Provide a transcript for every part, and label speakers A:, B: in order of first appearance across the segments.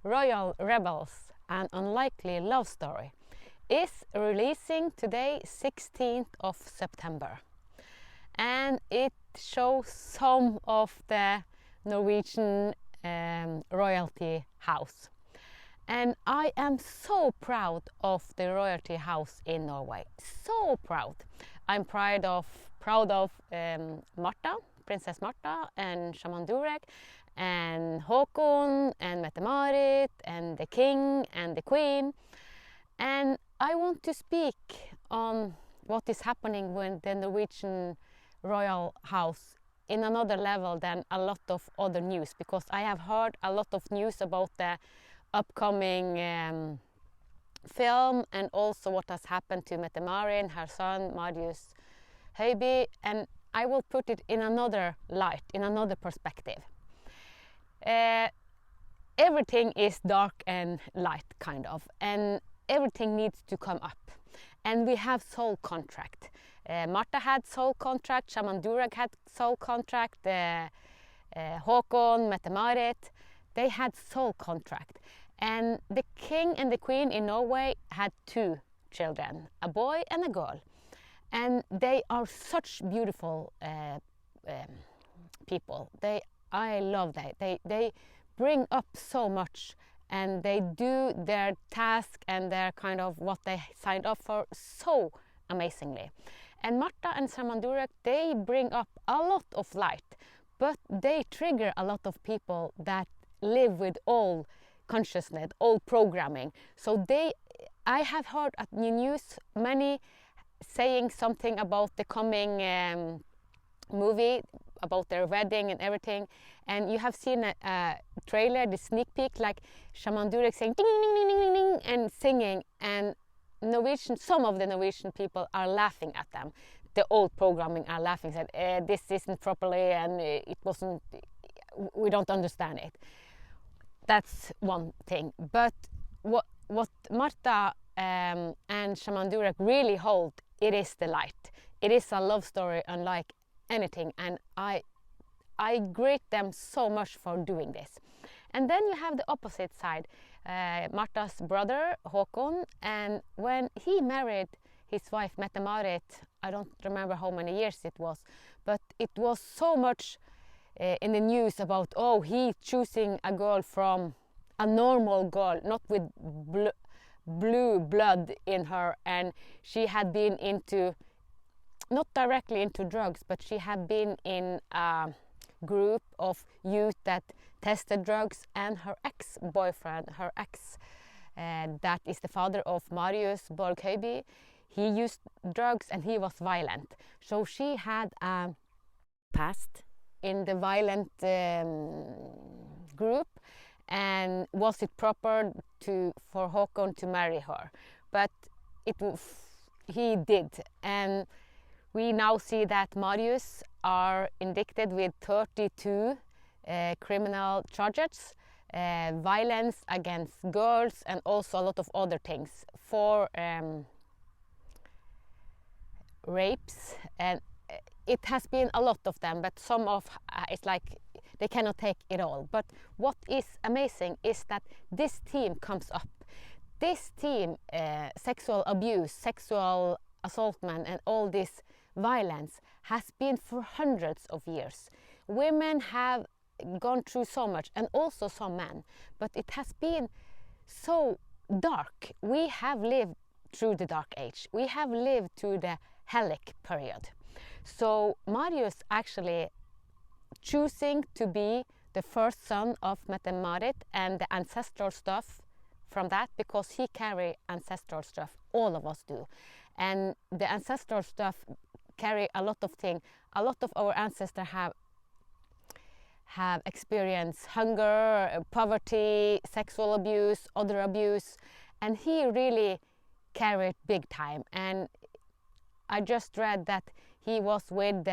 A: Royal Rebels, an unlikely love story, is releasing today, 16th of September. And it shows some of the Norwegian royalty house. And I am so proud of the royalty house in Norway. So proud. I'm proud of Märtha, Princess Märtha and Shaman Durek, and Haakon and Mette-Marit and the king and the queen. And I want to speak on what is happening with the Norwegian Royal House in another level than a lot of other news, because I have heard a lot of news about the upcoming film and also what has happened to Mette-Marit and her son Marius Høiby, and I will put it in another light, in another perspective. Everything is dark and light, kind of, and everything needs to come up. And we have soul contract. Märtha had soul contract, Shaman Durek had soul contract, Haakon, Mette-Marit, they had soul contract. And the king and the queen in Norway had 2 children, a boy and a girl. And they are such beautiful people. I love that. They bring up so much, and they do their task and their kind of what they signed up for so amazingly. And Märtha and Shaman Durek, they bring up a lot of light, but they trigger a lot of people that live with old consciousness, old programming. So I have heard at the news many saying something about the coming movie, about their wedding and everything, and you have seen a trailer, the sneak peek, like Shaman Durek saying ding ding ding ding ding ding and singing, and some of the Norwegian people are laughing at them. The old programming are laughing, said this isn't properly and it wasn't, we don't understand it. That's one thing, but what Märtha and Shaman Durek really hold, it is the light. It is a love story unlike anything, and I greet them so much for doing this. And then you have the opposite side, Märtha's brother Haakon, and when he married his wife Mette-Marit, I don't remember how many years it was, but it was so much in the news about, oh, he choosing a girl from a normal girl, not with blue blood in her, and she had been into, not directly into drugs, but she had been in a group of youth that tested drugs, and her ex-boyfriend, that is the father of Marius Borg Høiby, he used drugs and he was violent. So she had a past in the violent group, and was it proper for Haakon to marry her? But he did, and we now see that Marius are indicted with 32 criminal charges, violence against girls, and also a lot of other things, for rapes, and it has been a lot of them, but some of it's like they cannot take it all. But what is amazing is that this theme comes up. This theme, sexual abuse, sexual assaultment, and all this violence has been for hundreds of years. Women have gone through so much, and also some men, but it has been so dark. We have lived through the dark age. We have lived through the Hellic period. So Marius actually choosing to be the first son of Mette-Marit, and the ancestral stuff from that, because he carry ancestral stuff, all of us do, and the ancestral stuff carry a lot of things. A lot of our ancestors have experienced hunger, poverty, sexual abuse, other abuse, and he really carried big time. And I just read that he was with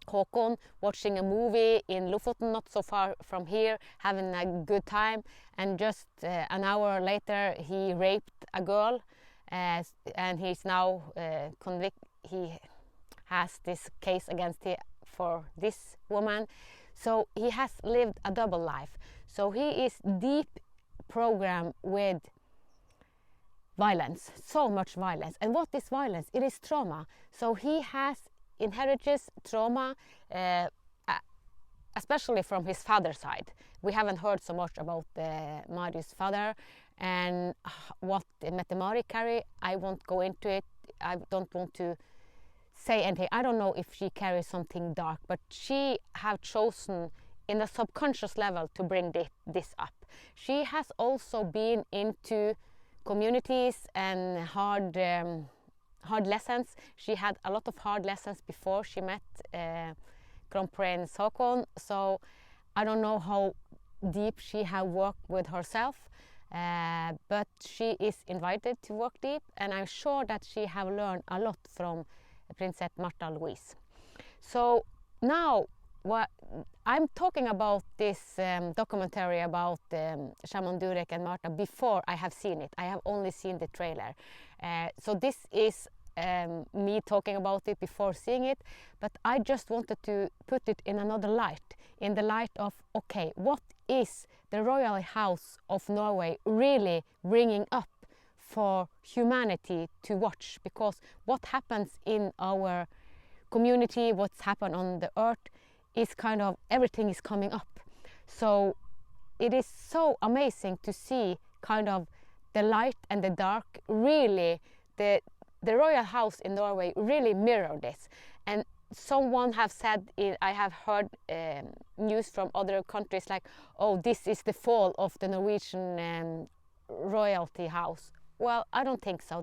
A: Haakon watching a movie in Lofoten, not so far from here, having a good time, and just an hour later he raped a girl, and he's now convicted. He has this case against him for this woman, so he has lived a double life. So he is deep program with violence, so much violence. And what is violence? It is trauma. So he has inherited trauma, especially from his father's side. We haven't heard so much about Marius' father and what Mette-Marit carry. I won't go into it. I don't want to say anything. I don't know if she carries something dark, but she have chosen in the subconscious level to bring this up. She has also been into communities and hard lessons. She had a lot of hard lessons before she met Prince Haakon. So I don't know how deep she have worked with herself, but she is invited to work deep, and I'm sure that she have learned a lot from Princess Märtha Louise. So now what I'm talking about this documentary about Shaman, Durek and Märtha before I have seen it. I have only seen the trailer. So this is me talking about it before seeing it, but I just wanted to put it in another light, in the light of, okay, what is the Royal House of Norway really bringing up for humanity to watch? Because what happens in our community, what's happened on the earth, is kind of everything is coming up. So it is so amazing to see kind of the light and the dark. Really, the Royal House in Norway really mirror this. And someone have said, I have heard news from other countries like, oh, this is the fall of the Norwegian royalty house. Well, I don't think so.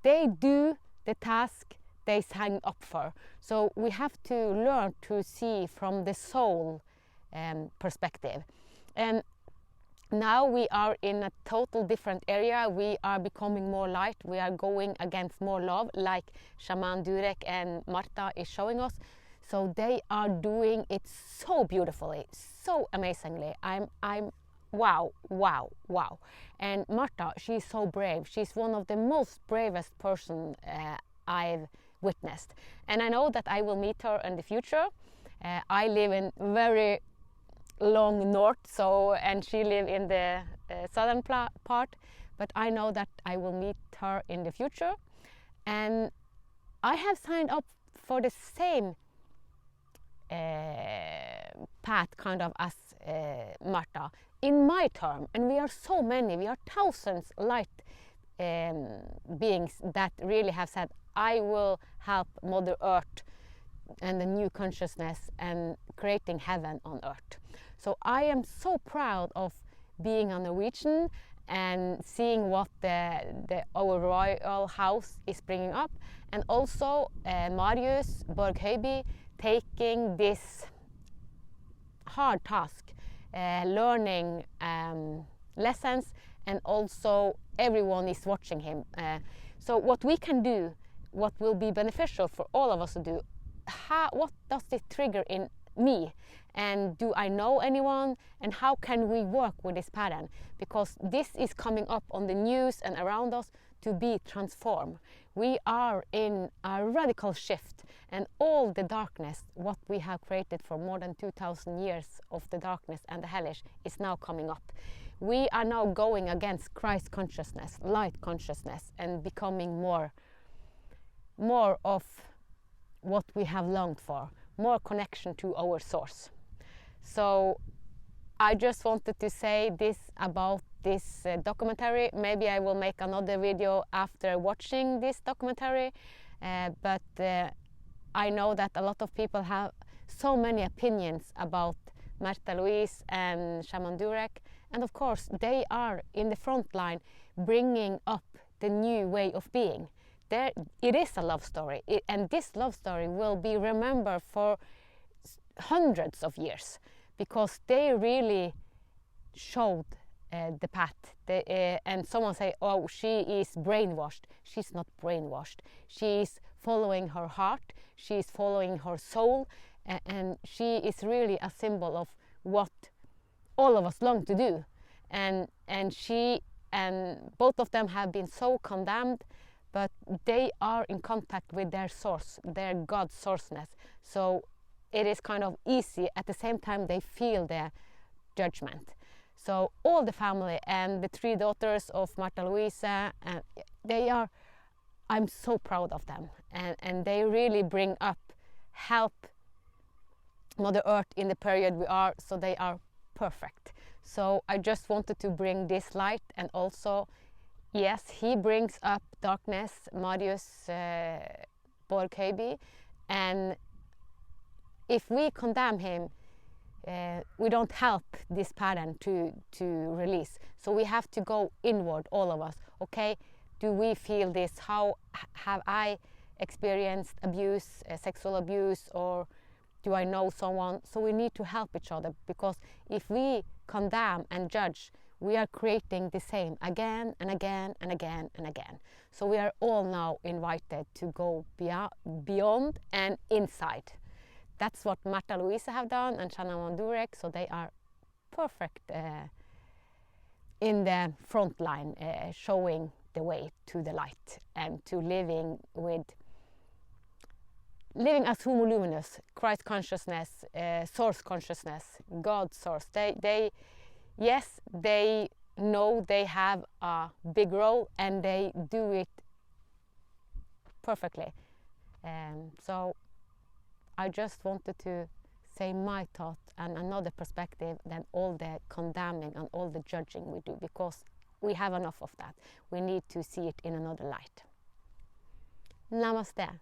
A: They do the task they sign up for. So we have to learn to see from the soul perspective. And now we are in a total different area. We are becoming more light. We are going against more love, like Shaman, Durek and Märtha is showing us. So they are doing it so beautifully, so amazingly. I'm wow. And Märtha, she's so brave. She's one of the most bravest person I've witnessed. And I know that I will meet her in the future. I live in very long north, and she live in the southern part, but I know that I will meet her in the future. And I have signed up for the same path kind of as Märtha in my term, and we are so many, we are thousands light beings that really have said, I will help Mother Earth and the new consciousness and creating heaven on earth. So I am so proud of being a Norwegian and seeing what our Royal House is bringing up, and also Marius Borg Høiby taking this hard task, learning lessons, and also everyone is watching him. So what we can do, what will be beneficial for all of us to do, what does it trigger in me, and do I know anyone, and how can we work with this pattern? Because this is coming up on the news and around us to be transformed. We are in a radical shift, and all the darkness, what we have created for more than 2,000 years of the darkness and the hellish, is now coming up. We are now going against Christ consciousness, light consciousness, and becoming more of what we have longed for, more connection to our source. So I just wanted to say this about this documentary. Maybe I will make another video after watching this documentary, but I know that a lot of people have so many opinions about Märtha Louise and Shaman Durek, and of course they are in the front line bringing up the new way of being. It is a love story, and this love story will be remembered for hundreds of years, because they really showed the path. And someone say, oh, she is brainwashed. She's not brainwashed. She is following her heart, she is following her soul, and she is really a symbol of what all of us long to do. And she and both of them have been so condemned, but they are in contact with their source, their God sourceness. So it is kind of easy. At the same time, they feel their judgment. So all the family and the 3 daughters of Märtha Louise, and they are, I'm so proud of them, and they really bring up, help Mother Earth in the period we are, so they are perfect. So I just wanted to bring this light, and also, yes, he brings up darkness, Marius Borg Høiby, and if we condemn him, we don't help this pattern to release. So we have to go inward, all of us. Okay, do we feel this? How have I experienced abuse, sexual abuse, or do I know someone? So we need to help each other, because if we condemn and judge, we are creating the same again and again and again and again. So we are all now invited to go beyond and inside. That's what Märtha Louise have done, and Shaman and Durek, so they are perfect in the front line, showing the way to the light and to living as homo luminous, Christ consciousness, source consciousness, God source. Yes, they know they have a big role, and they do it perfectly. So I just wanted to say my thought and another perspective than all the condemning and all the judging we do, because we have enough of that. We need to see it in another light. Namaste.